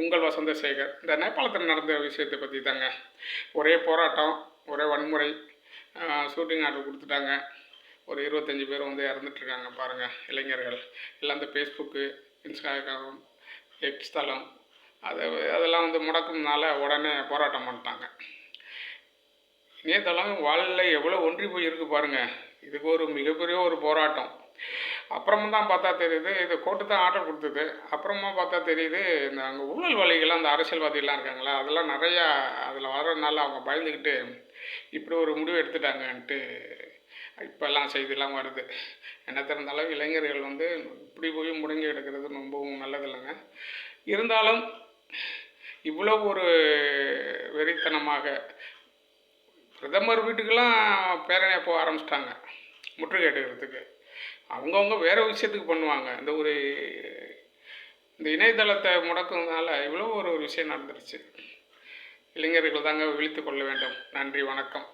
உங்கள் வசந்தசேகர். இந்த நேபாளத்தில் நடந்த விஷயத்தை பற்றி தாங்க. ஒரே போராட்டம், ஒரே வன்முறை. ஷூட்டிங் ஆர்டர் கொடுத்துட்டாங்க. ஒரு 25 பேர் வந்து இறந்துட்டுருக்காங்க பாருங்கள், இளைஞர்கள். எல்லாம் இந்த ஃபேஸ்புக்கு, இன்ஸ்டாகிராம், எக்ஸ் தளம் அதெல்லாம் வந்து முடக்கும்னால உடனே போராட்டம் பண்ணிட்டாங்க. இணையதளம் வாழ்வில் எவ்வளோ ஒன்றி போய் இருக்கு பாருங்கள். இதுக்கு ஒரு மிகப்பெரிய ஒரு போராட்டம். அப்புறமா தான் பார்த்தா தெரியுது, இது கோர்ட்டு தான் ஆர்டர் கொடுத்தது. அப்புறமா பார்த்தா தெரியுது, இந்த அங்கே ஊழல்வாதிகள்லாம், அந்த அரசியல்வாதிகள்லாம் இருக்காங்களா, அதெல்லாம் நிறையா அதில் வர்றதுனால அவங்க பயந்துக்கிட்டு இப்படி ஒரு முடிவு எடுத்துட்டாங்கன்ட்டு இப்போல்லாம் செய்திலாம் வருது. என்ன திறந்தாலும் இளைஞர்கள் வந்து இப்படி போய் முடங்கி எடுக்கிறது ரொம்பவும் நல்லதில்லைங்க. இருந்தாலும் இவ்வளோ ஒரு வெறித்தனமாக பிரதமர் வீட்டுக்கெல்லாம் பேரணியாக போக ஆரம்பிச்சிட்டாங்க முற்றுகையிடுறதுக்கு. அவங்கவுங்க வேறு விஷயத்துக்கு பண்ணுவாங்க. இந்த இணையதளத்தை முடக்கிறதுனால இவ்வளோ ஒரு விஷயம் நடந்துருச்சு. இளைஞர்கள் தாங்க விழித்து கொள்ள வேண்டும். நன்றி, வணக்கம்.